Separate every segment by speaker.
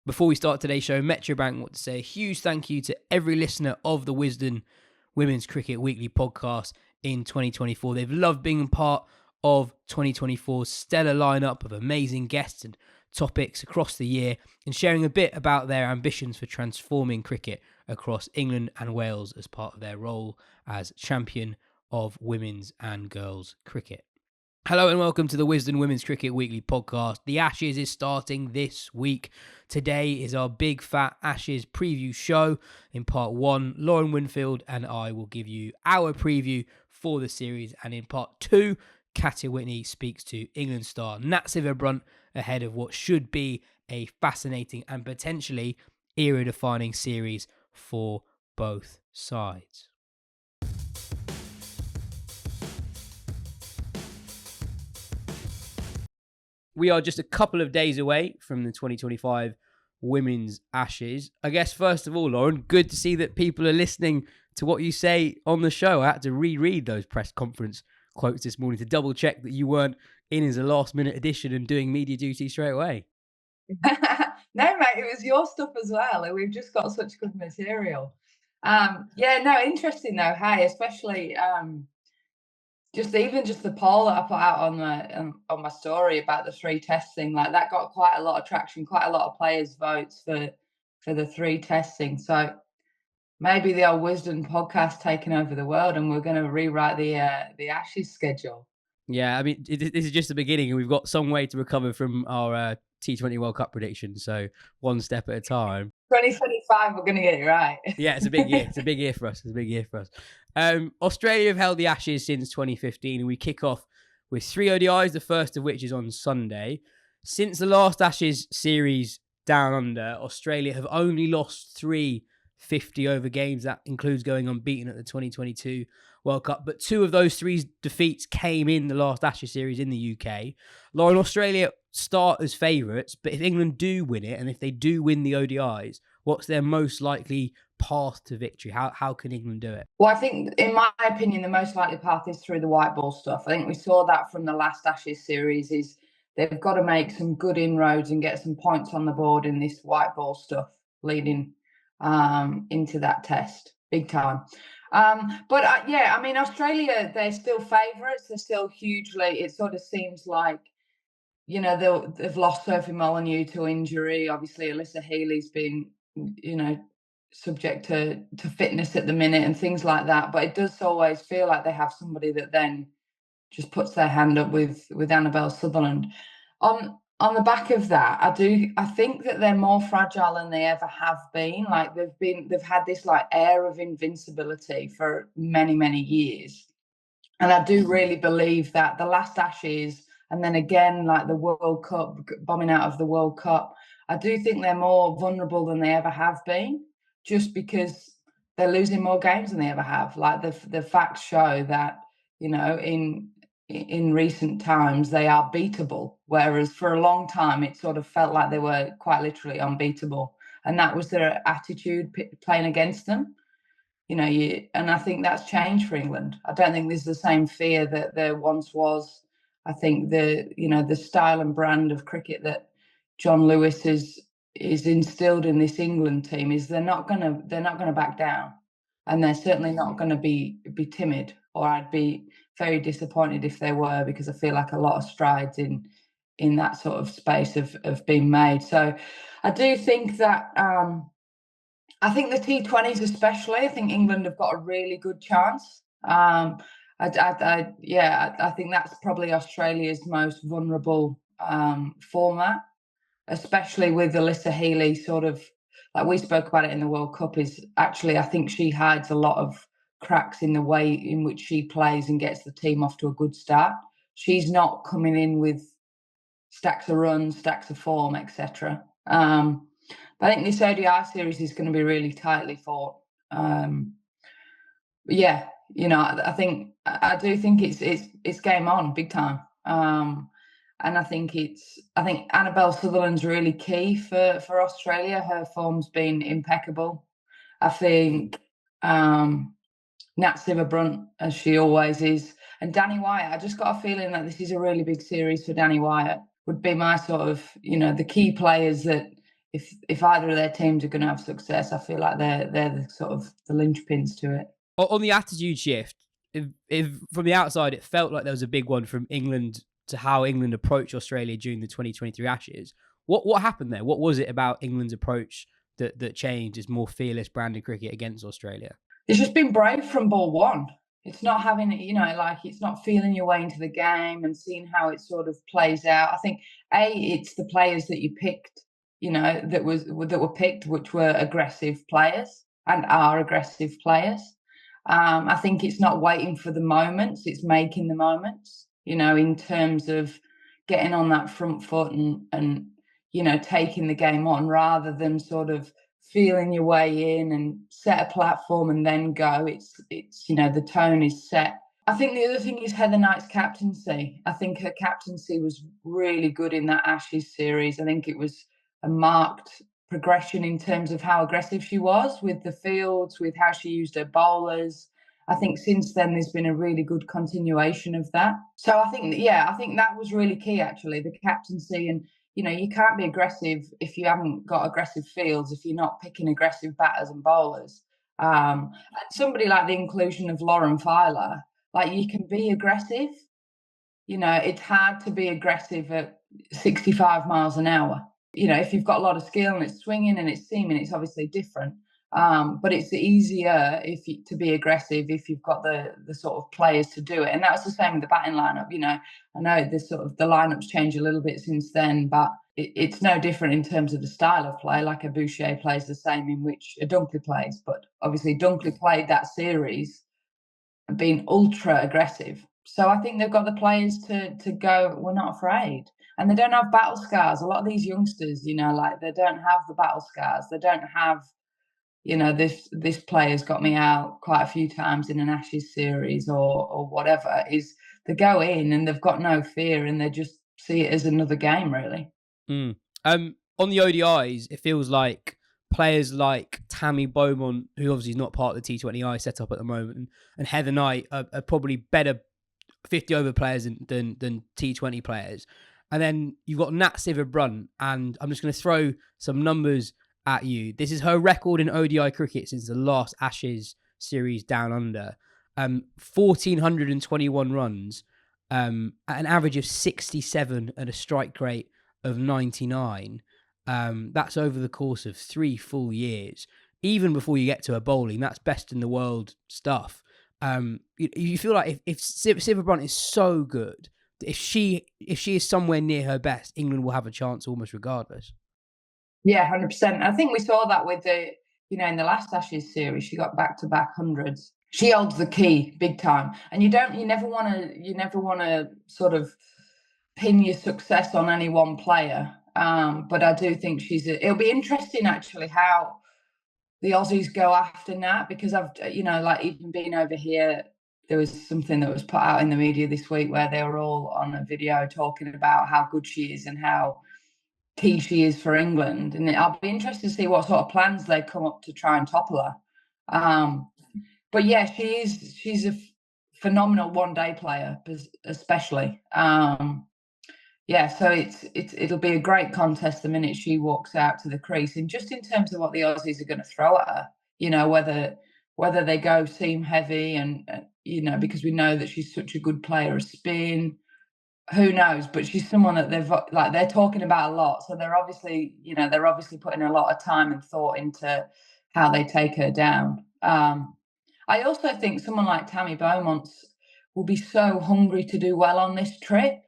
Speaker 1: Before we start today's show, Metro Bank want to say a huge thank you to every listener of the Wisden Women's Cricket Weekly podcast in 2024. They've loved being a part of 2024's stellar lineup of amazing guests and topics across the year and sharing a bit about their ambitions for transforming cricket across England and Wales as part of their role as champion of women's and girls' cricket. Hello and welcome to the Wisden Women's Cricket Weekly podcast. The Ashes is starting this week. Today is our big fat Ashes preview show. In part one, Lauren Winfield and I will give you our preview for the series. And in part two, Katya Witney speaks to England star Nat Sciver-Brunt ahead of what should be a fascinating and potentially era-defining series for both sides. We are just a couple of days away from the 2025 Women's Ashes. I guess, first of all, Lauren, good to see that people are listening to what you say on the show. I had to reread those press conference quotes this morning to double check that you weren't in as a last-minute addition and doing media duty straight away.
Speaker 2: No, mate, it was your stuff as well. We've just got such good material. Interesting though. Hey, especially... Just the poll that I put out on my story about the three tests thing, like that got quite a lot of traction, quite a lot of players' votes for the three testing. So maybe the old Wisden podcast taking over the world, and we're going to rewrite the Ashes schedule.
Speaker 1: Yeah, I mean, this is just the beginning, and we've got some way to recover from our T20 World Cup prediction. So one step at a time.
Speaker 2: 2025, we're going to get it right.
Speaker 1: Yeah, it's a big year. It's a big year for us. Australia have held the Ashes since 2015, and we kick off with 3 ODIs, the first of which is on Sunday. Since the last Ashes series down under, Australia have only lost 3 50-over games. That includes going unbeaten at the 2022 World Cup. But 2 of those 3 defeats came in the last Ashes series in the UK. Lauren, Australia start as favourites, but if England do win it, and if they do win the ODIs, what's their most likely path to victory? How can England do it?
Speaker 2: Well, I think, in my opinion, the most likely path is through the white ball stuff. I think we saw that from the last Ashes series. Is they've got to make some good inroads and get some points on the board in this white ball stuff leading into that test, big time. Australia, they're still favourites. They're still hugely. It sort of seems like, you know, they've lost Sophie Molyneux to injury. Obviously, Alyssa Healy's been, you know, subject to fitness at the minute and things like that. But it does always feel like they have somebody that then just puts their hand up with Annabelle Sutherland. On the back of that, I think that they're more fragile than they ever have been. Like they've had this like air of invincibility for many, many years. And I do really believe that the last Ashes, and then again, like the World Cup, bombing out of the World Cup, I do think they're more vulnerable than they ever have been, just because they're losing more games than they ever have. Like the facts show that, you know, in recent times, they are beatable, whereas for a long time, it sort of felt like they were quite literally unbeatable. And that was their attitude playing against them. You know, and I think that's changed for England. I don't think there's the same fear that there once was. I think the style and brand of cricket that John Lewis is instilled in this England team is they're not gonna back down, and they're certainly not going to be timid. Or I'd be very disappointed if they were, because I feel like a lot of strides in that sort of space have been made. So I do think that. I think the T20s especially, I think England have got a really good chance. I think that's probably Australia's most vulnerable format, especially with Alyssa Healy sort of, like we spoke about it in the World Cup, is actually, I think she hides a lot of cracks in the way in which she plays and gets the team off to a good start. She's not coming in with stacks of runs, stacks of form, etc. I think this ODI series is going to be really tightly fought. I do think it's game on big time. And I think Annabelle Sutherland's really key for Australia. Her form's been impeccable. I think Nat Sciver-Brunt, as she always is, and Danny Wyatt. I just got a feeling that this is a really big series for Danny Wyatt. Would be my sort of, the key players that if either of their teams are going to have success, I feel like they're the sort of the linchpins to it.
Speaker 1: On the attitude shift, if from the outside it felt like there was a big one from England to how England approached Australia during the 2023 Ashes. What happened there? What was it about England's approach that changed as more fearless brand of cricket against Australia?
Speaker 2: It's just been brave from ball one. It's not having it, like it's not feeling your way into the game and seeing how it sort of plays out. I think it's the players that you picked, that were picked, which were aggressive players and are aggressive players. I think it's not waiting for the moments; it's making the moments. In terms of getting on that front foot and taking the game on rather than sort of feeling your way in and set a platform and then go. It's the tone is set. I think the other thing is Heather Knight's captaincy. I think her captaincy was really good in that Ashes series. I think it was a marked progression in terms of how aggressive she was with the fields, with how she used her bowlers. I think since then there's been a really good continuation of that. So I think that was really key, actually, the captaincy. And you can't be aggressive if you haven't got aggressive fields, if you're not picking aggressive batters and bowlers. Somebody like the inclusion of Lauren Filer, like, you can be aggressive. It's hard to be aggressive at 65 miles an hour. If you've got a lot of skill and it's swinging and it's seaming, it's obviously different. But it's easier to be aggressive if you've got the sort of players to do it. And that's the same with the batting lineup. I know the lineups change a little bit since then, but it's no different in terms of the style of play. Like a Boucher plays the same in which a Dunkley plays, but obviously Dunkley played that series being ultra aggressive. So I think they've got the players to go, we're not afraid. And they don't have battle scars. A lot of these youngsters, they don't have the battle scars. They don't have, this player's got me out quite a few times in an Ashes series or whatever. Is they go in and they've got no fear and they just see it as another game, really.
Speaker 1: On the ODIs, it feels like players like Tammy Beaumont, who obviously is not part of the T20I setup at the moment, and Heather Knight are probably better 50 over players than T20 players. And then you've got Nat Sciver-Brunt, and I'm just going to throw some numbers at you. This is her record in ODI cricket since the last Ashes series down under. 1,421 runs, at an average of 67 and a strike rate of 99. That's over the course of 3 full years. Even before you get to her bowling, that's best in the world stuff. You feel like if Sciver-Brunt is so good, if she is somewhere near her best, England will have a chance almost regardless.
Speaker 2: Yeah, 100%. I think we saw that with in the last Ashes series, she got back-to-back hundreds. She holds the key big time, and you never want to sort of pin your success on any one player. But I do think it'll be interesting actually how the Aussies go after Nat, because I've even being over here, there was something that was put out in the media this week where they were all on a video talking about how good she is and how key she is for England. And I'll be interested to see what sort of plans they come up to try and topple her. But yeah, she's a phenomenal one-day player, especially. Yeah, so it'll be a great contest the minute she walks out to the crease. And just in terms of what the Aussies are going to throw at her, whether they go seam heavy and because we know that she's such a good player of spin, who knows? But she's someone that they're talking about a lot. So they're obviously putting a lot of time and thought into how they take her down. I also think someone like Tammy Beaumont will be so hungry to do well on this trip.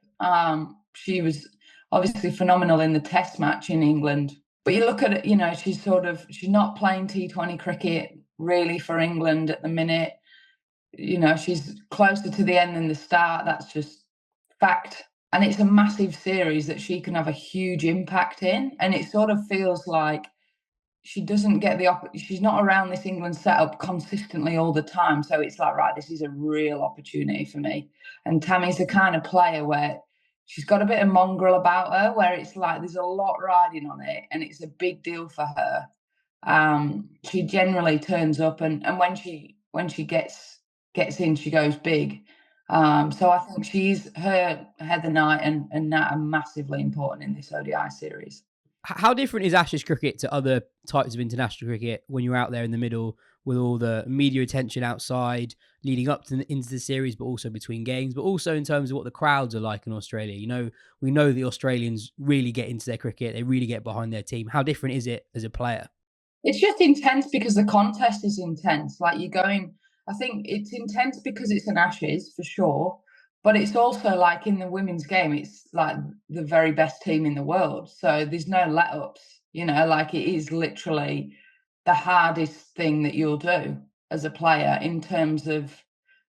Speaker 2: She was obviously phenomenal in the Test match in England. But you look at it, she's not playing T20 cricket really for England at the minute. She's closer to the end than the start. That's just fact. And it's a massive series that she can have a huge impact in. And it sort of feels like she doesn't get she's not around this England setup consistently all the time. So it's like, right, this is a real opportunity for me. And Tammy's the kind of player where she's got a bit of mongrel about her, where it's like there's a lot riding on it and it's a big deal for her. She generally turns up and when she gets in, she goes big. So I think Heather Knight and Nat are massively important in this ODI series.
Speaker 1: How different is Ashes cricket to other types of international cricket when you're out there in the middle with all the media attention outside leading up to into the series, but also between games, but also in terms of what the crowds are like in Australia? You know, we know the Australians really get into their cricket. They really get behind their team. How different is it as a player?
Speaker 2: It's just intense because the contest is intense. Like you're going, I think it's intense because it's an Ashes for sure, but it's also like in the women's game, it's like the very best team in the world. So there's no let ups, like it is literally the hardest thing that you'll do as a player in terms of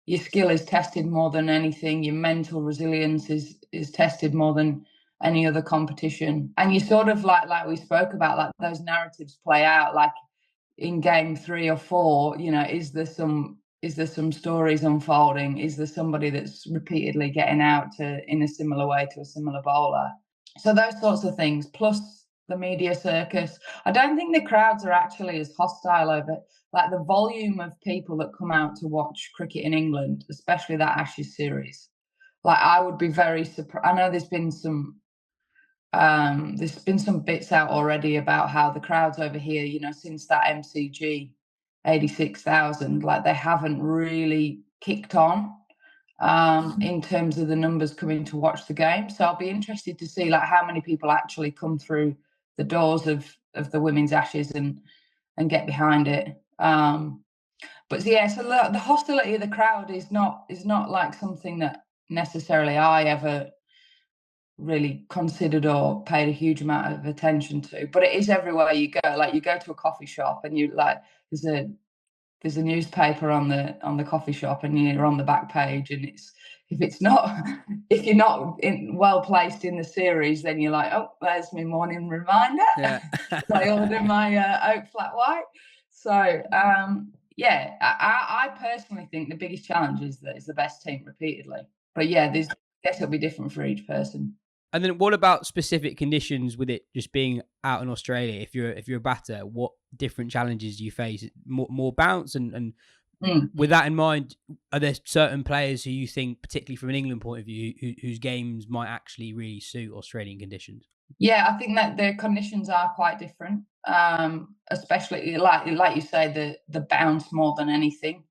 Speaker 2: your skill is tested more than anything, your mental resilience is tested more than any other competition. And you sort of like we spoke about, like those narratives play out like in game 3 or 4, is there some stories unfolding? Is there somebody that's repeatedly getting out in a similar way to a similar bowler? So those sorts of things, plus the media circus. I don't think the crowds are actually as hostile over it. Like the volume of people that come out to watch cricket in England, especially that Ashes series. Like I would be very surprised. I know there's been some bits out already about how the crowds over here, since that MCG 86,000, like they haven't really kicked on in terms of the numbers coming to watch the game. So I'll be interested to see like how many people actually come through the doors of the women's Ashes and get behind it. But yeah, so the hostility of the crowd is not like something that necessarily I ever really considered or paid a huge amount of attention to, but it is everywhere you go. Like you go to a coffee shop and you like there's a newspaper on the coffee shop and you're on the back page, and if you're not well placed in the series, then you're like, oh, there's my morning reminder.
Speaker 1: Yeah.
Speaker 2: I order my oat flat white. So yeah, I personally think the biggest challenge is that it's the best team repeatedly. But yeah, I guess it'll be different for each person.
Speaker 1: And then what about specific conditions with it just being out in Australia? If you're a batter, what different challenges do you face? More bounce and with that in mind, are there certain players who you think, particularly from an England point of view, whose games might actually really suit Australian conditions?
Speaker 2: Yeah, I think that the conditions are quite different, especially like you say, the bounce more than anything.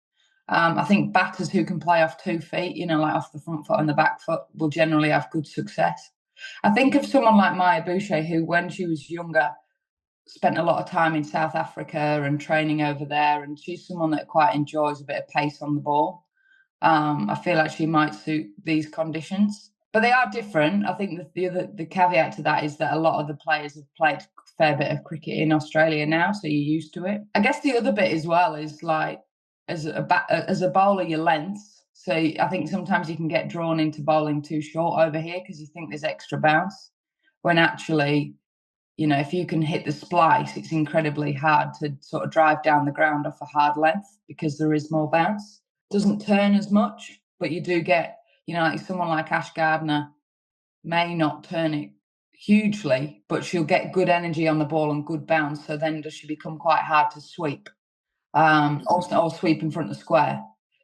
Speaker 2: I think batters who can play off 2 feet, like off the front foot and the back foot, will generally have good success. I think of someone like Maya Boucher, who, when she was younger, spent a lot of time in South Africa and training over there, and she's someone that quite enjoys a bit of pace on the ball. I feel like she might suit these conditions, but they are different. I think the caveat to that is that a lot of the players have played a fair bit of cricket in Australia now, so you're used to it. I guess the other bit as well is like as a bowler, your length. So I think sometimes you can get drawn into bowling too short over here because you think there's extra bounce, when actually, if you can hit the splice, it's incredibly hard to sort of drive down the ground off a hard length because there is more bounce. Doesn't turn as much, but you do get, like someone like Ash Gardner may not turn it hugely, but she'll get good energy on the ball and good bounce. So then does she become quite hard to sweep, or sweep in front of the square?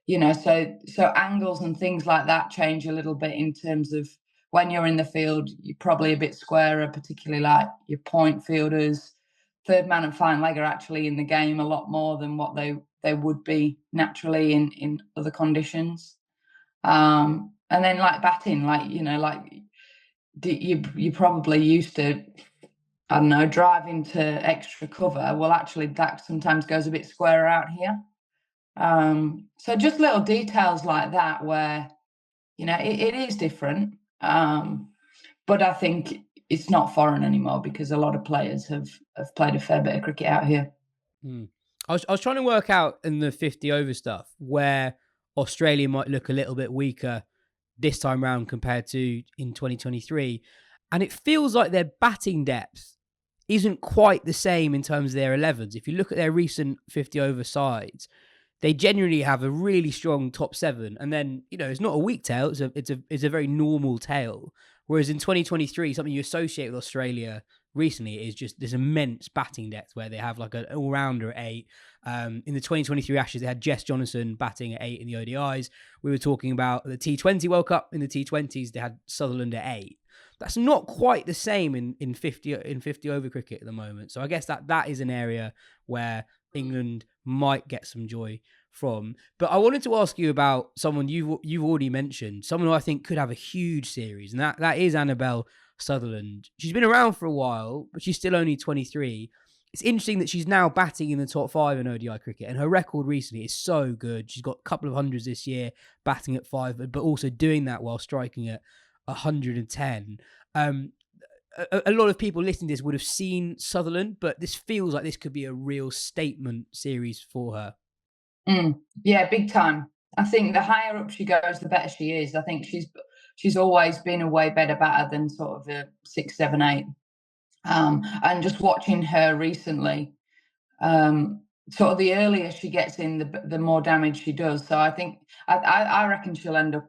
Speaker 2: So angles and things like that change a little bit in terms of when you're in the field, you're probably a bit squarer, particularly like your point fielders. Third man and fine leg are actually in the game a lot more than what they would be naturally in other conditions. And then like batting, you're probably used to, I don't know, driving to extra cover. Well, actually, that sometimes goes a bit squarer out here. So just little details like that where, it is different. But I think it's not foreign anymore because a lot of players have played a fair bit of cricket out here.
Speaker 1: I was trying to work out in the 50 over stuff where Australia might look a little bit weaker this time round compared to in 2023. And it feels like their batting depth isn't quite the same in terms of their 11s. If you look at their recent 50 over sides, they generally have a really strong top 7. And then, it's not a weak tail. It's a very normal tail. Whereas in 2023, something you associate with Australia recently is just this immense batting depth where they have like an all-rounder at 8. In the 2023 Ashes, they had Jess Jonathan batting at 8 in the ODIs. We were talking about the T20 World Cup. In the T20s, they had Sutherland at 8. That's not quite the same in 50 over cricket at the moment. So I guess that is an area where England might get some joy from. But I wanted to ask you about someone you've already mentioned, someone who I think could have a huge series, and that is Annabelle Sutherland. She's been around for a while, but she's still only 23. It's interesting that she's now batting in the top 5 in ODI cricket, and her record recently is so good. She's got a couple of hundreds this year, batting at 5, but also doing that while striking at 110. A lot of people listening to this would have seen Sutherland, but this feels like this could be a real statement series for her.
Speaker 2: Yeah, big time. I think the higher up she goes, the better she is. I think she's always been a way better batter than sort of a 6, 7, 8. And just watching her recently, sort of the earlier she gets in, the more damage she does. So I think I reckon she'll end up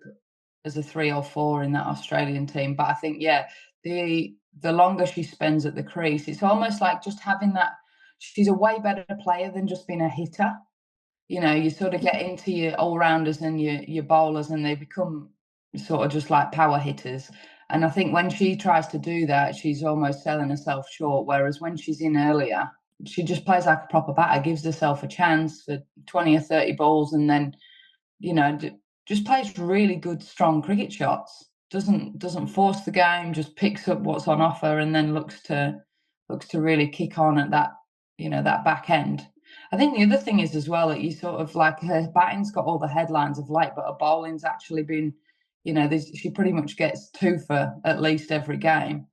Speaker 2: as a 3 or 4 in that Australian team. But I think, yeah, the longer she spends at the crease, it's almost like just having that. She's a way better player than just being a hitter. You know, you sort of get into your all-rounders and your bowlers, and they become sort of just like power hitters. And I think when she tries to do that, she's almost selling herself short. Whereas when she's in earlier, she just plays like a proper batter, gives herself a chance for 20 or 30 balls, and then, you know, just plays really good, strong cricket shots. Doesn't force the game, just picks up what's on offer, and then looks to really kick on at that, you know, that back end. I think the other thing is as well that you sort of like, her batting's got all the headlines of late, but her bowling's actually been, you know, she pretty much gets 2 for at least every game.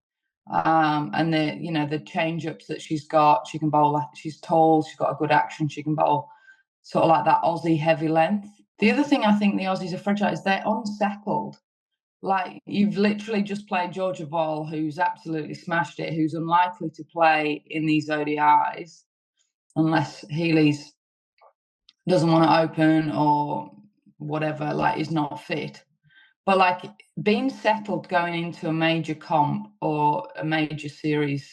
Speaker 2: And the change ups that she's got, she can bowl. She's tall, she's got a good action. She can bowl sort of like that Aussie heavy length. The other thing I think the Aussies are fragile is they're unsettled. Like, you've literally just played Georgia Ball, who's absolutely smashed it, who's unlikely to play in these ODIs unless Healy's doesn't want to open or whatever, like is not fit. But like being settled going into a major comp or a major series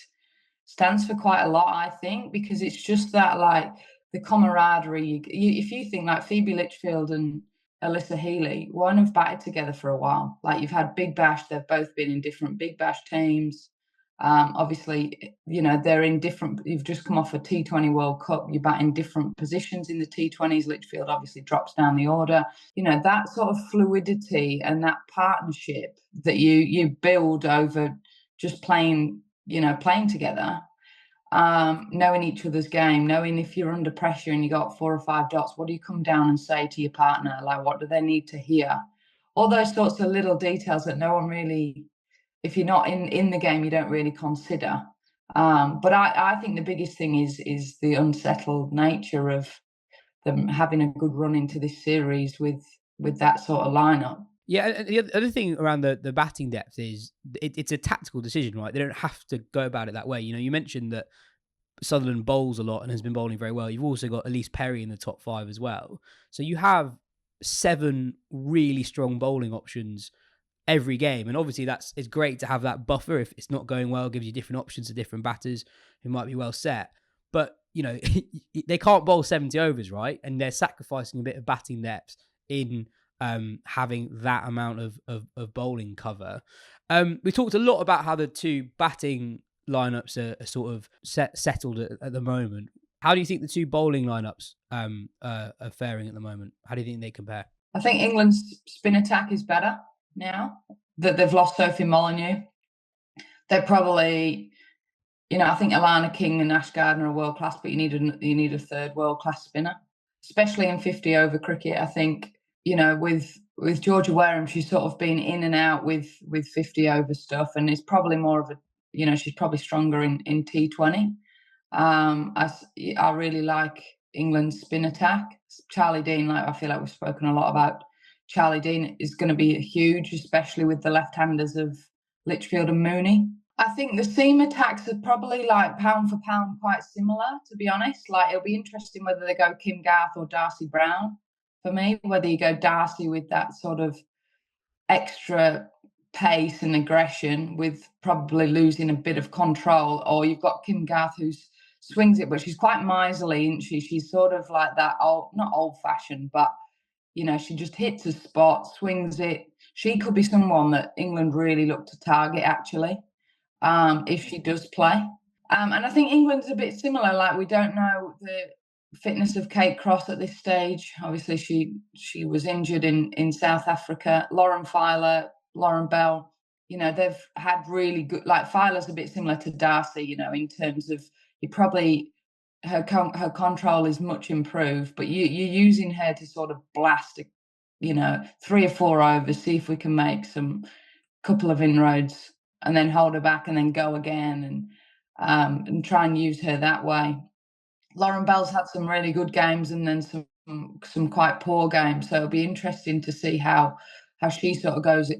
Speaker 2: stands for quite a lot, I think, because it's just that, like, the camaraderie. If you think like Phoebe Litchfield and Alyssa Healy won't have batted together for a while. Like, you've had Big Bash, they've both been in different Big Bash teams. Obviously, you know, they're in different. You've just come off a T20 World Cup. You bat in different positions in the T20s. Litchfield obviously drops down the order. You know, that sort of fluidity and that partnership that you build over just playing together, knowing each other's game, knowing if you're under pressure and you got 4 or 5 dots, what do you come down and say to your partner? Like, what do they need to hear? All those sorts of little details that no one really, if you're not in the game, you don't really consider. But I think the biggest thing is the unsettled nature of them having a good run into this series with that sort of lineup.
Speaker 1: Yeah, and the other thing around the batting depth is it's a tactical decision, right? They don't have to go about it that way. You know, you mentioned that Sutherland bowls a lot and has been bowling very well. You've also got Elise Perry in the top 5 as well. So you have 7 really strong bowling options every game. And obviously it's great to have that buffer. If it's not going well, it gives you different options to different batters who might be well set. But, you know, they can't bowl 70 overs, right? And they're sacrificing a bit of batting depth in having that amount of bowling cover. We talked a lot about how the 2 batting lineups are sort of settled at the moment. How do you think the 2 bowling lineups are faring at the moment? How do you think they compare?
Speaker 2: I think England's spin attack is better now that they've lost Sophie Molyneux. They're probably, you know, I think Alana King and Ash Gardner are world class, but you need a third world class spinner, especially in 50 over cricket. I think, you know, with Georgia Wareham, she's sort of been in and out with 50 over stuff, and it's probably more of a, you know, she's probably stronger in T20. I really like England's spin attack. Charlie Dean, like, I feel like we've spoken a lot about Charlie Dean, is going to be huge, especially with the left-handers of Litchfield and Mooney. I think the seam attacks are probably like pound for pound quite similar, to be honest. Like, it'll be interesting whether they go Kim Garth or Darcy Brown for me, whether you go Darcy with that sort of extra pace and aggression with probably losing a bit of control, or you've got Kim Garth who swings it, but she's quite miserly, isn't she? She's sort of like that not old fashioned, but, you know, she just hits a spot, swings it. she could be someone that England really look to target, actually, if she does play. And I think England's a bit similar. Like, we don't know the fitness of Kate Cross at this stage. Obviously, she was injured in South Africa. Lauren Filer, Lauren Bell, they've had really good. Like, Filer's a bit similar to Darcy, in terms of you probably her control is much improved, but you're using her to sort of blast, 3 or 4 overs, see if we can make some couple of inroads, and then hold her back, and then go again, and try and use her that way. Lauren Bell's had some really good games, and then some quite poor games. So it'll be interesting to see how she sort of goes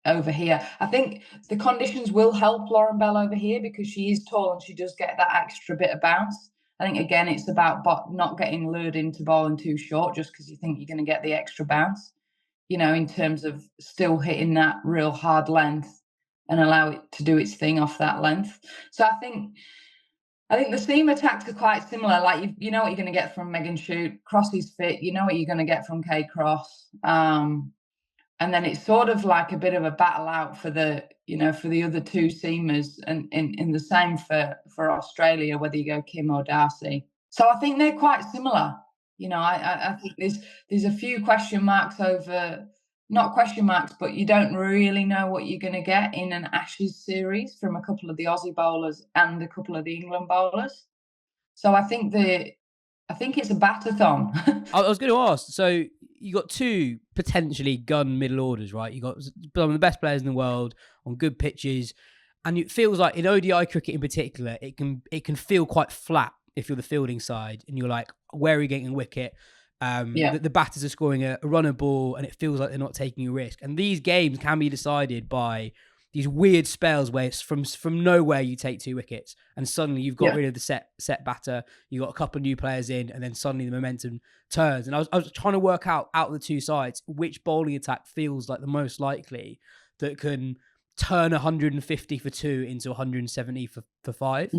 Speaker 2: over here. I think the conditions will help Lauren Bell over here because she is tall and she does get that extra bit of bounce. I think, again, it's about not getting lured into bowling too short just because you think you're going to get the extra bounce, in terms of still hitting that real hard length and allow it to do its thing off that length. So I think the seam attacks are quite similar. Like, you know what you're going to get from Megan Shute. Crossy's fit. You know what you're going to get from Kate Cross. And then it's sort of like a bit of a battle out for the other two seamers, and in the same for Australia, whether you go Kim or Darcy. So I think they're quite similar. I think there's a few question marks over, not question marks, but you don't really know what you're going to get in an Ashes series from a couple of the Aussie bowlers and a couple of the England bowlers. So I think it's a bat-a-thon.
Speaker 1: I was going to ask, so you got two potentially gun middle orders, right? You got some of the best players in the world on good pitches, and it feels like in ODI cricket in particular, it can feel quite flat if you're the fielding side, and you're like, where are you getting a wicket? The batters are scoring a runner ball, and it feels like they're not taking a risk. And these games can be decided by these weird spells where it's from nowhere you take 2 wickets, and suddenly you've got rid of the set batter, you got a couple of new players in, and then suddenly the momentum turns. And I was trying to work out of the two sides which bowling attack feels like the most likely that can turn 150 for 2 into 170 for 5,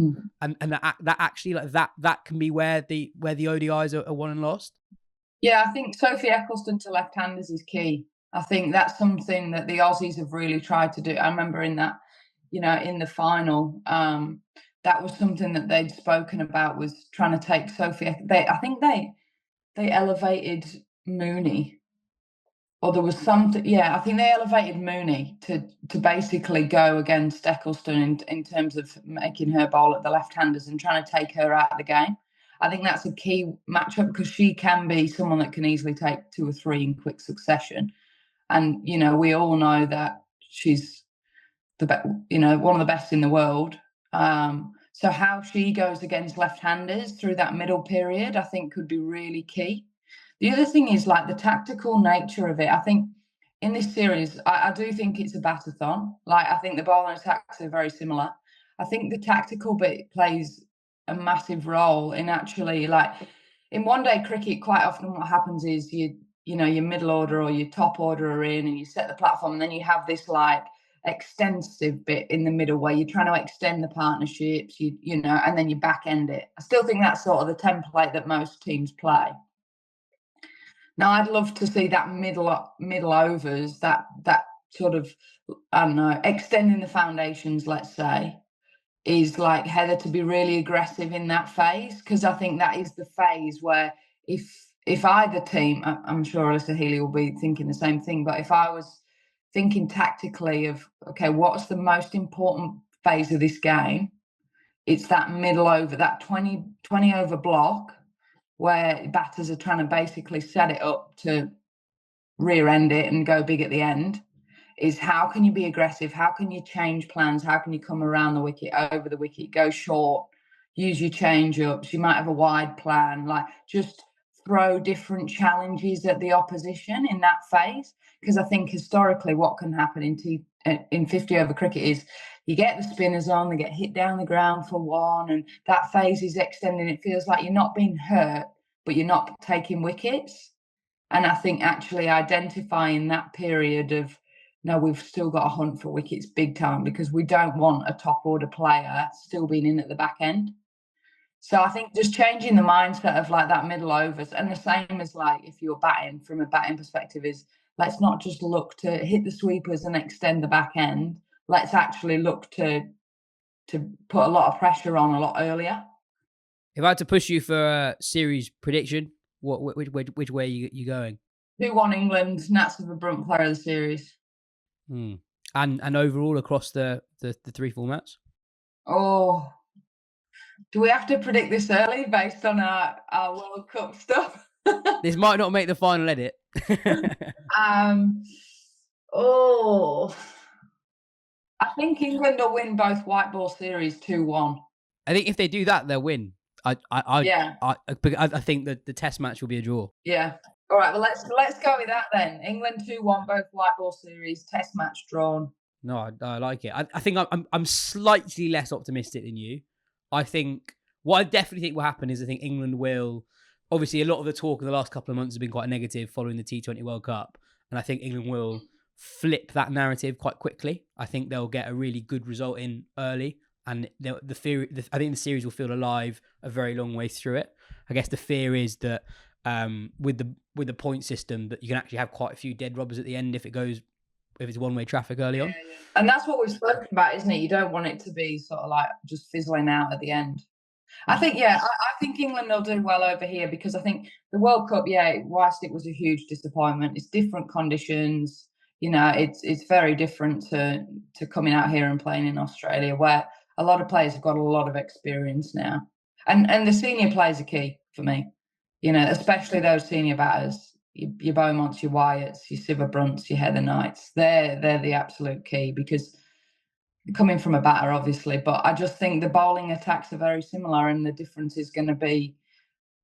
Speaker 1: and that actually, like, that can be where the ODIs are won and lost.
Speaker 2: Yeah, I think Sophie Eccleston to left-handers is key. I think that's something that the Aussies have really tried to do. I remember in that, in the final, that was something that they'd spoken about, was trying to take Sophie. I think they elevated Mooney, or there was something. Yeah, I think they elevated Mooney to basically go against Eccleston in terms of making her bowl at the left-handers and trying to take her out of the game. I think that's a key matchup because she can be someone that can easily take 2 or 3 in quick succession. And, we all know that she's one of the best in the world. So how she goes against left-handers through that middle period, I think, could be really key. The other thing is, like, the tactical nature of it. I think in this series, I do think it's a bat-a-thon. Like, I think the bowling attacks are very similar. I think the tactical bit plays a massive role in actually, like, in one-day cricket, quite often what happens is your middle order or your top order are in, and you set the platform, and then you have this, like, extensive bit in the middle where you're trying to extend the partnerships, and then you back end it. I still think that's sort of the template that most teams play. Now, I'd love to see that middle overs, that sort of, I don't know, extending the foundations, let's say, is like Heather to be really aggressive in that phase, because I think that is the phase where if either team, I'm sure Alyssa Healy will be thinking the same thing, but if I was thinking tactically of, okay, what's the most important phase of this game, it's that middle over, that 20 over block where batters are trying to basically set it up to rear end it and go big at the end. Is how can you be aggressive? How can you change plans? How can you come around the wicket, over the wicket, go short, use your change ups? You might have a wide plan, like just throw different challenges at the opposition in that phase. Because I think historically what can happen in 50 over cricket is you get the spinners on, they get hit down the ground for 1, and that phase is extending. It feels like you're not being hurt, but you're not taking wickets. And I think actually identifying that period of, no, we've still got to hunt for wickets big time, because we don't want a top order player still being in at the back end. So I think just changing the mindset of, like, that middle overs, and the same as, like, if you're batting, from a batting perspective, is let's not just look to hit the sweepers and extend the back end. Let's actually look to put a lot of pressure on a lot earlier.
Speaker 1: If I had to push you for a series prediction, which way are you going?
Speaker 2: 2-1 England, Nat Sciver-Brunt player of the series.
Speaker 1: And overall across the three formats?
Speaker 2: Oh, do we have to predict this early based on our World Cup stuff?
Speaker 1: This might not make the final edit.
Speaker 2: I think England will win both white ball series 2-1.
Speaker 1: I think if they do that, they'll win. I think that the test match will be a draw.
Speaker 2: Yeah. All right. Well, let's go with that then. England 2-1, both white ball series, test match drawn.
Speaker 1: No, I like it. I think I'm slightly less optimistic than you. I think what I definitely think will happen is I think England will. Obviously, a lot of the talk of the last couple of months has been quite negative following the T20 World Cup, and I think England will flip that narrative quite quickly. I think they'll get a really good result in early, and I think the series will feel alive a very long way through it. I guess the fear is that with the point system, that you can actually have quite a few dead rubbers at the end if it's one-way traffic early on.
Speaker 2: Yeah. And that's what we've spoken about, isn't it? You don't want it to be sort of like just fizzling out at the end. I think England will do well over here, because I think the World Cup, whilst it was a huge disappointment, it's different conditions. It's very different to coming out here and playing in Australia, where a lot of players have got a lot of experience now. And the senior players are key for me, especially those senior batters. Your Beaumonts, your Wyatts, your Sciver-Brunts, your Heather Knights, they're the absolute key, because coming from a batter, obviously, but I just think the bowling attacks are very similar, and the difference is going to be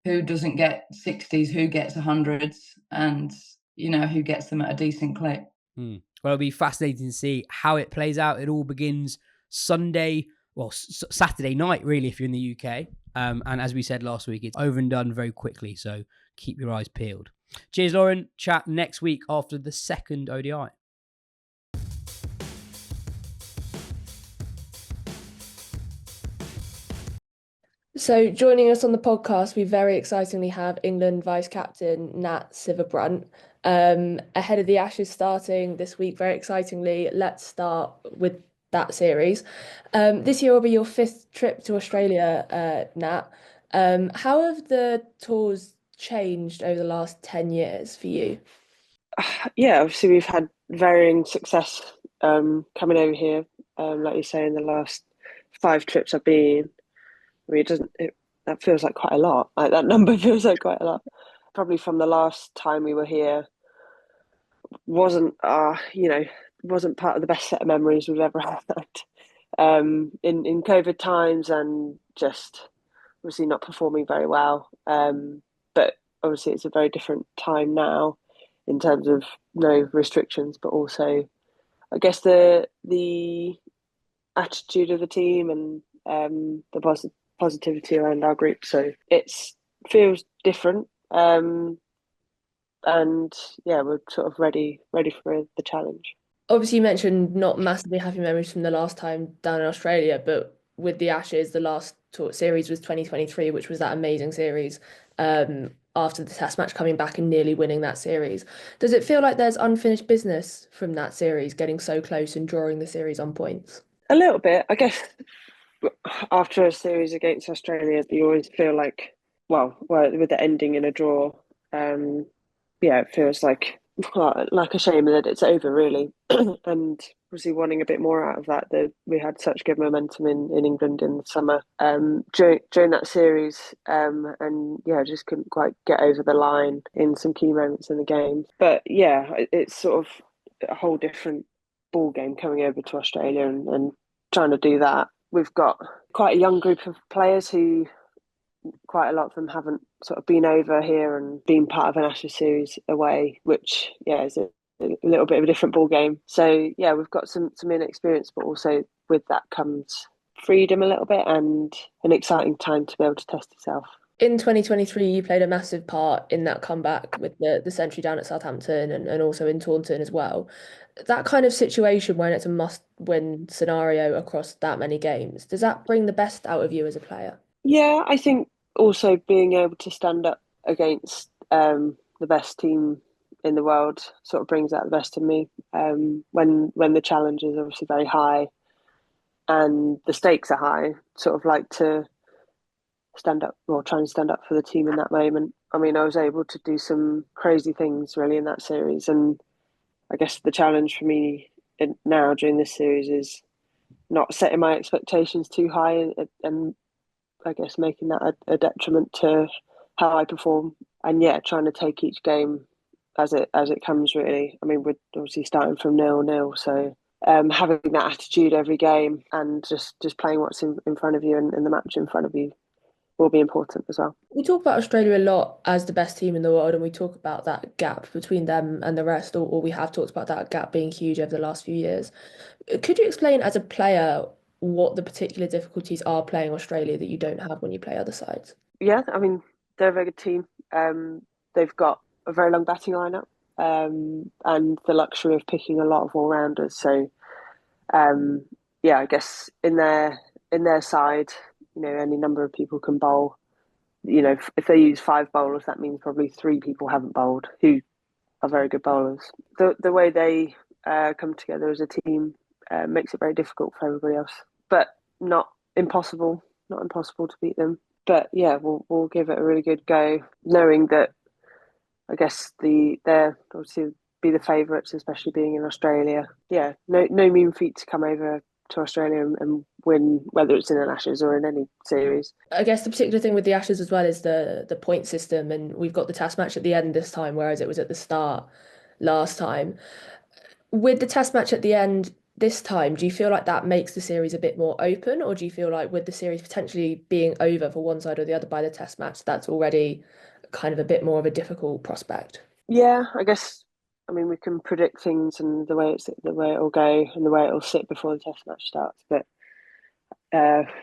Speaker 2: who doesn't get 60s, who gets 100s, and who gets them at a decent clip.
Speaker 1: Well, it'll be fascinating to see how it plays out. It all begins Saturday night, really, if you're in the UK. And as we said last week, it's over and done very quickly, so keep your eyes peeled. Cheers, Lauren. Chat next week after the second ODI.
Speaker 3: So joining us on the podcast, we very excitingly have England vice-captain Nat Sciver-Brunt. Ahead of the Ashes starting this week, very excitingly, let's start with that series. This year will be your fifth trip to Australia, Nat. How have the tours changed over the last 10 years for you?
Speaker 4: Yeah, obviously we've had varying success coming over here. Like you say, in the last 5 trips I've been, I mean, that feels like quite a lot. Like, that number feels like quite a lot. Probably from the last time we were here, wasn't part of the best set of memories we've ever had. In COVID times, and just obviously not performing very well. But obviously it's a very different time now in terms of no restrictions, but also I guess the attitude of the team and the positivity around our group. So it feels different. And yeah, we're sort of ready for the challenge.
Speaker 3: Obviously, you mentioned not massively happy memories from the last time down in Australia, but with the Ashes, the last series was 2023, which was that amazing series. After the Test match, coming back and nearly winning that series, does it feel like there's unfinished business from that series, getting so close and drawing the series on points?
Speaker 4: A little bit, I guess. After a series against Australia, you always feel like, well, with the ending in a draw, it feels like a shame that it's over, really. And obviously wanting a bit more out of that we had such good momentum in England in the summer during that series, and just couldn't quite get over the line in some key moments in the game. But yeah, it's sort of a whole different ball game coming over to Australia and trying to do that. We've got quite a young group of players who, quite a lot of them haven't sort of been over here and been part of an Ashes series away, which is a little bit of a different ball game. So yeah, we've got some inexperience, but also with that comes freedom a little bit and an exciting time to be able to test yourself.
Speaker 3: In 2023, you played a massive part in that comeback with the century down at Southampton and also in Taunton as well. That kind of situation when it's a must-win scenario across that many games, does that bring the best out of you as a player?
Speaker 4: Yeah, I think also being able to stand up against the best team in the world sort of brings out the best in me. When the challenge is obviously very high and the stakes are high, sort of like to stand up or try and stand up for the team in that moment. I mean, I was able to do some crazy things really in that series, and I guess the challenge for me now during this series is not setting my expectations too high and I guess making that a detriment to how I perform. And yeah, trying to take each game as it comes. Really, I mean, we're obviously starting from 0-0, so having that attitude every game and just playing what's in front of you and the match in front of you will be important as well.
Speaker 3: We talk about Australia a lot as the best team in the world, and we talk about that gap between them and the rest, or we have talked about that gap being huge over the last few years. Could you explain as a player what the particular difficulties are playing Australia that you don't have when you play other sides?
Speaker 4: Yeah, I mean, they're a very good team. They've got a very long batting lineup, and the luxury of picking a lot of all rounders. So, yeah, I guess in their side, any number of people can bowl. If they use 5 bowlers, that means probably 3 people haven't bowled who are very good bowlers. The way they come together as a team makes it very difficult for everybody else, but not impossible. Not impossible to beat them. But yeah, we'll give it a really good go, knowing that I guess they're obviously be the favourites, especially being in Australia. Yeah, no mean feat to come over to Australia and win, whether it's in an Ashes or in any series.
Speaker 3: I guess the particular thing with the Ashes as well is the point system, and we've got the Test match at the end this time, whereas it was at the start last time. With the Test match at the end this time, do you feel like that makes the series a bit more open, or do you feel like with the series potentially being over for one side or the other by the Test match, that's already kind of a bit more of a difficult prospect?
Speaker 4: Yeah, I guess. I mean, we can predict things and the way it'll go and the way it'll sit before the Test match starts, but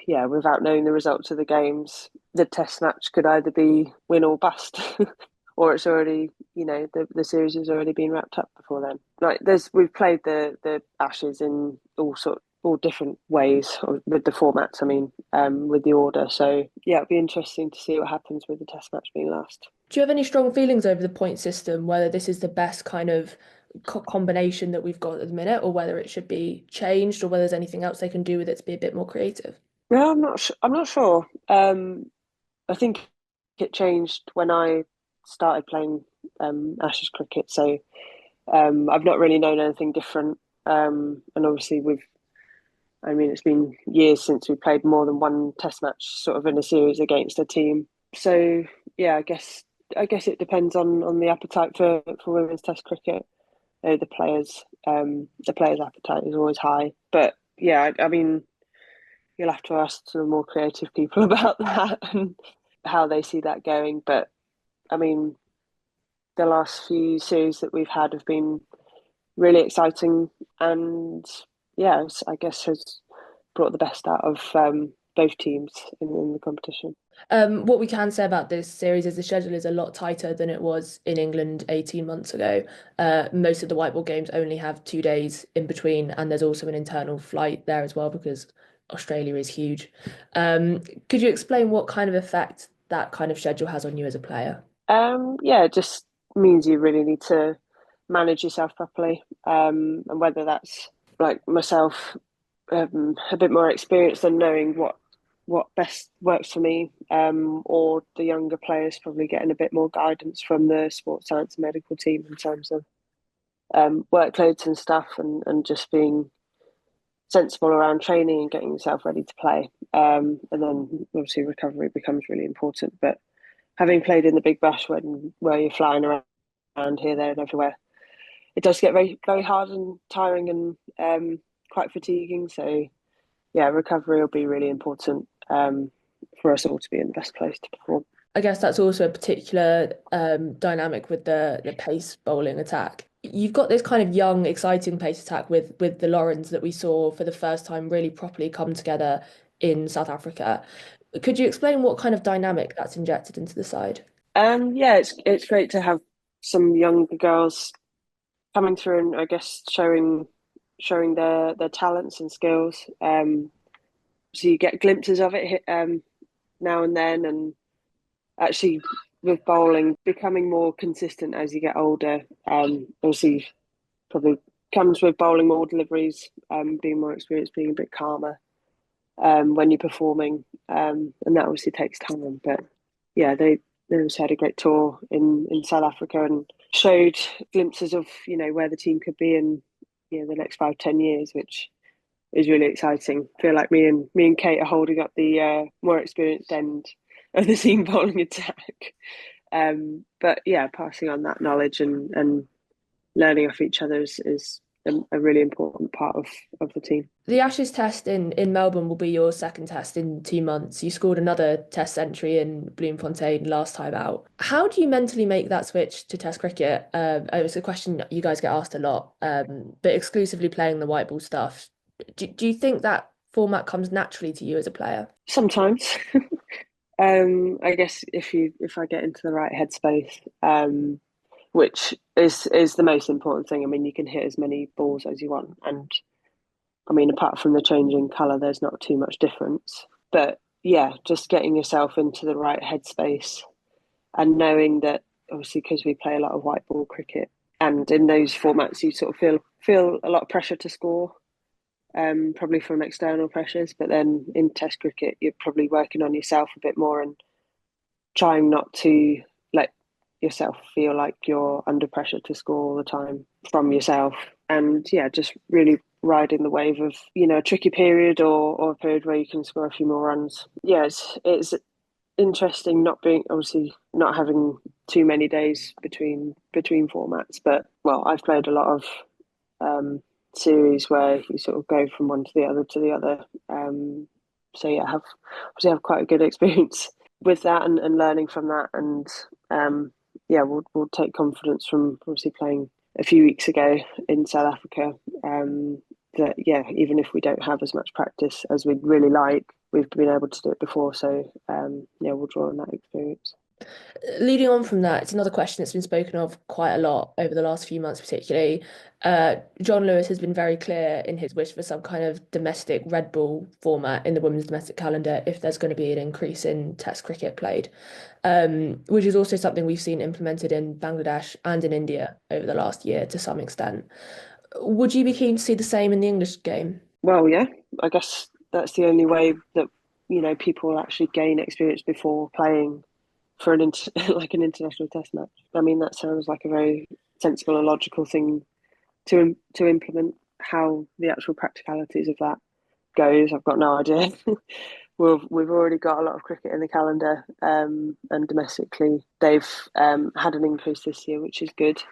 Speaker 4: yeah, without knowing the results of the games, the Test match could either be win or bust, or it's already, the series has already been wrapped up before then. Like we've played the Ashes in all different ways with the formats. I mean, with the order. So yeah, it'll be interesting to see what happens with the Test match being last.
Speaker 3: Do you have any strong feelings over the point system, whether this is the best kind of combination that we've got at the minute, or whether it should be changed, or whether there's anything else they can do with it to be a bit more creative?
Speaker 4: No, I'm not sure. I think it changed when I started playing Ashes cricket. So I've not really known anything different. And obviously, it's been years since we played more than one Test match, sort of in a series against a team. So yeah, I guess it depends on the appetite for women's Test cricket. The players' appetite is always high, but yeah, I mean, you'll have to ask some more creative people about that and how they see that going. But I mean, the last few series that we've had have been really exciting, and yeah, I guess has brought the best out of both teams in the competition.
Speaker 3: What we can say about this series is the schedule is a lot tighter than it was in England 18 months ago. Most of the white ball games only have 2 days in between, and there's also an internal flight there as well because Australia is huge. Could you explain what kind of effect that kind of schedule has on you as a player?
Speaker 4: Yeah, it just means you really need to manage yourself properly, and whether that's like myself, a bit more experienced and knowing what best works for me, or the younger players probably getting a bit more guidance from the sports science and medical team in terms of workloads and stuff, and just being sensible around training and getting yourself ready to play. And then obviously recovery becomes really important. But having played in the Big Bash where you're flying around here, there, and everywhere, it does get very, very hard and tiring and quite fatiguing. So yeah, recovery will be really important for us all to be in the best place to perform.
Speaker 3: I guess that's also a particular dynamic with the pace bowling attack. You've got this kind of young, exciting pace attack with the Laurens that we saw for the first time really properly come together in South Africa. Could you explain what kind of dynamic that's injected into the side?
Speaker 4: Yeah, it's great to have some younger girls coming through and I guess showing their talents and skills. So you get glimpses of it now and then, and actually with bowling becoming more consistent as you get older. Obviously, probably comes with bowling more deliveries, being more experienced, being a bit calmer when you're performing, and that obviously takes time. But yeah, they also had a great tour in South Africa and showed glimpses of where the team could be in the next 5-10 years, which is really exciting. I feel like me and Kate are holding up the more experienced end of the seam bowling attack. But yeah, passing on that knowledge and learning off each other is a really important part of the team.
Speaker 3: The Ashes test in Melbourne will be your second test in 2 months. You scored another test century in Bloemfontein last time out. How do you mentally make that switch to test cricket? It's a question you guys get asked a lot, but exclusively playing the white ball stuff. Do you think that format comes naturally to you as a player?
Speaker 4: Sometimes. I guess if I get into the right headspace, which is the most important thing. I mean, you can hit as many balls as you want, and I mean, apart from the change in colour, there's not too much difference. But yeah, just getting yourself into the right headspace and knowing that obviously because we play a lot of white ball cricket, and in those formats you sort of feel a lot of pressure to score. Probably from external pressures, but then in Test cricket, you're probably working on yourself a bit more and trying not to let yourself feel like you're under pressure to score all the time from yourself. And yeah, just really riding the wave of a tricky period or a period where you can score a few more runs. Yeah, it's interesting not having too many days between formats. But well, I've played a lot of series where you sort of go from one to the other. So yeah, I have quite a good experience with that and learning from that. And yeah, we'll take confidence from obviously playing a few weeks ago in South Africa. That yeah, even if we don't have as much practice as we'd really like, we've been able to do it before. So yeah, we'll draw on that experience.
Speaker 3: Leading on from that, it's another question that's been spoken of quite a lot over the last few months, particularly. John Lewis has been very clear in his wish for some kind of domestic red ball format in the women's domestic calendar if there's going to be an increase in Test cricket played, which is also something we've seen implemented in Bangladesh and in India over the last year to some extent. Would you be keen to see the same in the English game?
Speaker 4: Well, yeah, I guess that's the only way that people will actually gain experience before playing for an like an international test match. I mean, that sounds like a very sensible and logical thing to implement. How the actual practicalities of that goes, I've got no idea. We've already got a lot of cricket in the calendar, and domestically they've had an increase this year, which is good,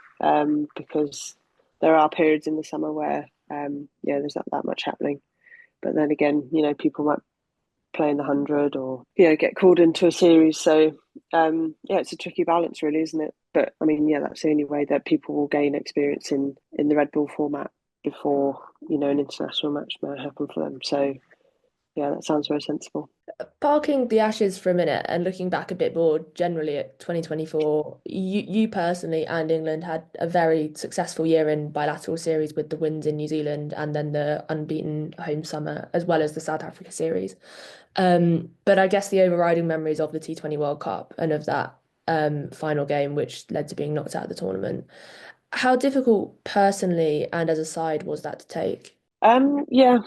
Speaker 4: because there are periods in the summer where there's not that much happening. But then again, people might play in the 100 or get called into a series. So yeah, it's a tricky balance, really, isn't it? But I mean, yeah, that's the only way that people will gain experience in the red ball format before an international match might happen for them. So yeah, that sounds very sensible.
Speaker 3: Parking the Ashes for a minute and looking back a bit more generally at 2024, you personally and England had a very successful year in bilateral series with the wins in New Zealand and then the unbeaten home summer, as well as the South Africa series. But I guess the overriding memories of the T20 World Cup and of that final game, which led to being knocked out of the tournament. How difficult personally and as a side was that to take?
Speaker 4: Yeah,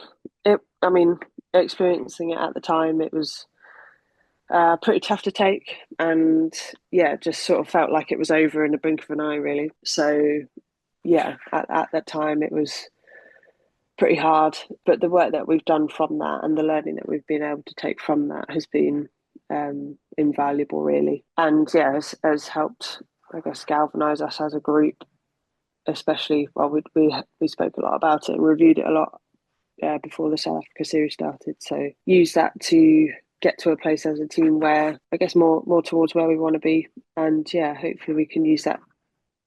Speaker 4: I mean, experiencing it at the time, it was pretty tough to take, and yeah, just sort of felt like it was over in the blink of an eye, really. So yeah, at that time, it was pretty hard. But the work that we've done from that and the learning that we've been able to take from that has been invaluable, really. And yeah, has helped, I guess, galvanise us as a group, especially, well, we spoke a lot about it and reviewed it a lot before the South Africa series started. So use that to get to a place as a team where, I guess, more towards where we want to be. And yeah, hopefully we can use that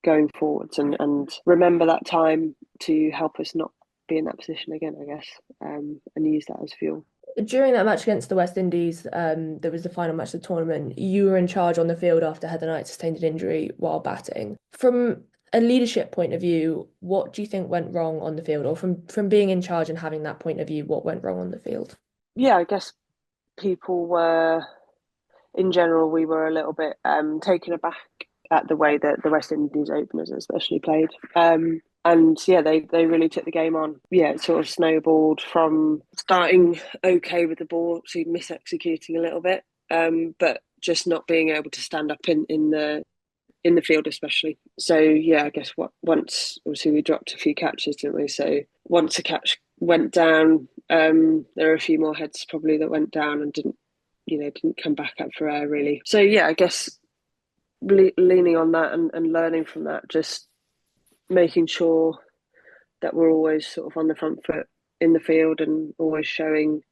Speaker 4: going forwards and remember that time to help us not be in that position again, I guess, and use that as fuel.
Speaker 3: During that match against the West Indies, there was the final match of the tournament. You were in charge on the field after Heather Knight sustained an injury while batting. From a leadership point of view, what do you think went wrong on the field? Or from being in charge and having that point of view, what went wrong on the field?
Speaker 4: Yeah, I guess people were in general, we were a little bit taken aback at the way that the West Indies openers especially played. And yeah, they really took the game on. Yeah, it sort of snowballed from starting okay with the ball to mis-executing a little bit, but just not being able to stand up in the field especially. So yeah, I guess once obviously we dropped a few catches, didn't we? So once a catch went down, there are a few more heads probably that went down and didn't come back up for air really. So yeah, I guess leaning on that and learning from that, just making sure that we're always sort of on the front foot in the field and always showing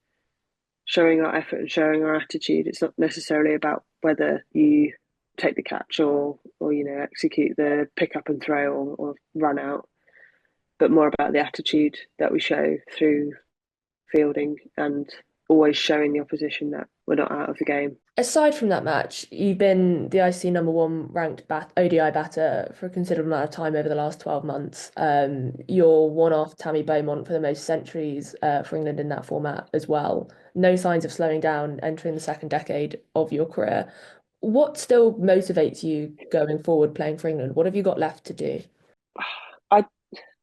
Speaker 4: our effort and showing our attitude. It's not necessarily about whether you take the catch or execute the pick up and throw or run out, but more about the attitude that we show through fielding and always showing the opposition that we're not out of the game.
Speaker 3: Aside from that match, you've been the ICC #1 ranked ODI batter for a considerable amount of time over the last 12 months. You're one off Tammy Beaumont for the most centuries for England in that format as well. No signs of slowing down entering the second decade of your career. What still motivates you going forward playing for England? What have you got left to do?
Speaker 4: I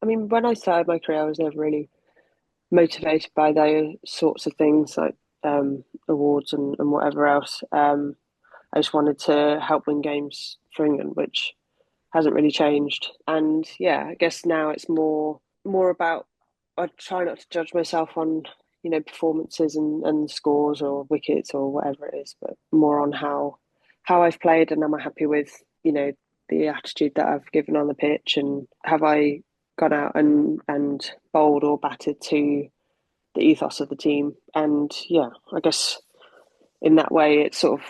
Speaker 4: mean, when I started my career, I was never really motivated by those sorts of things like awards and whatever else. I just wanted to help win games for England, which hasn't really changed. And yeah, I guess now it's more about, I try not to judge myself on performances and scores or wickets or whatever it is, but more on how I've played and am I happy with the attitude that I've given on the pitch, and have I gone out and bowled or batted to the ethos of the team. And yeah, I guess in that way it's sort of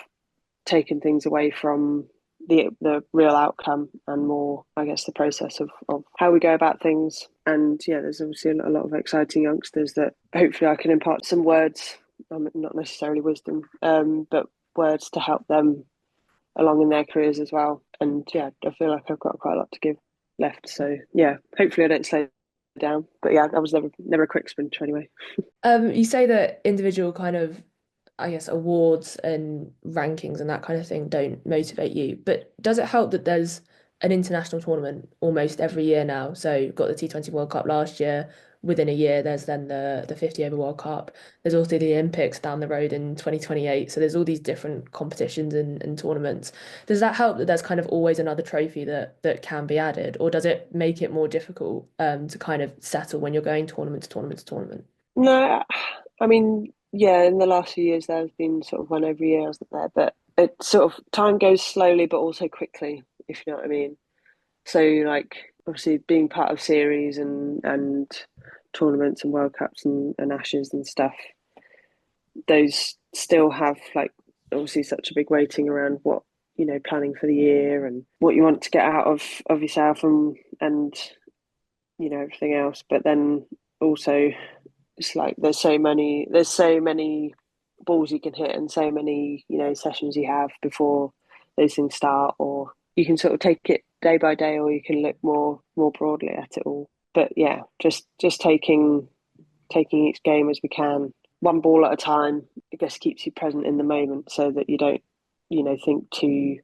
Speaker 4: taken things away from the real outcome and more, I guess, the process of how we go about things. And yeah, there's obviously a lot of exciting youngsters that hopefully I can impart some words, not necessarily wisdom, but words to help them along in their careers as well. And yeah, I feel like I've got quite a lot to give left. So yeah, hopefully I don't slow down. But yeah, I was never a quick sprinter anyway.
Speaker 3: You say that individual kind of, I guess, awards and rankings and that kind of thing don't motivate you, but does it help that there's an international tournament almost every year now? So you've got the T20 World Cup last year. Within a year, there's then the 50 over World Cup. There's also the Olympics down the road in 2028. So there's all these different competitions and tournaments. Does that help that there's kind of always another trophy that can be added, or does it make it more difficult to kind of settle when you're going tournament to tournament to tournament?
Speaker 4: No, I mean, yeah, in the last few years there's been sort of one every year, isn't there? But it sort of, time goes slowly but also quickly, if you know what I mean. So like obviously being part of series and tournaments and World Cups and Ashes and stuff, those still have like obviously such a big weighting around what planning for the year and what you want to get out of yourself and everything else. But then also it's like there's so many balls you can hit and so many sessions you have before those things start, or you can sort of take it day by day, or you can look more broadly at it all. But yeah, just taking each game as we can, one ball at a time, I guess keeps you present in the moment so that you don't think too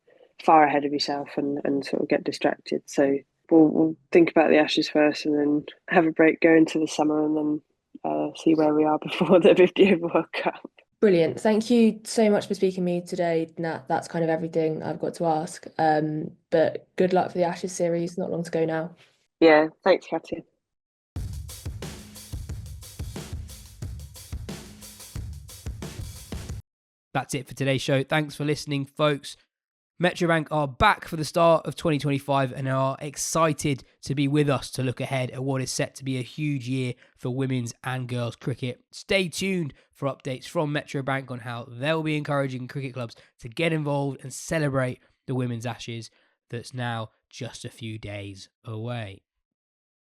Speaker 4: far ahead of yourself and sort of get distracted. So we'll think about the Ashes first and then have a break, go into the summer, and then see where we are before the 50 over World Cup.
Speaker 3: Brilliant. Thank you so much for speaking to me today, Nat. That's kind of everything I've got to ask. But good luck for the Ashes series. Not long to go now.
Speaker 4: Yeah, thanks, Katya.
Speaker 1: That's it for today's show. Thanks for listening, folks. Metrobank are back for the start of 2025 and are excited to be with us to look ahead at what is set to be a huge year for women's and girls cricket. Stay tuned for updates from Metrobank on how they'll be encouraging cricket clubs to get involved and celebrate the Women's Ashes that's now just a few days away.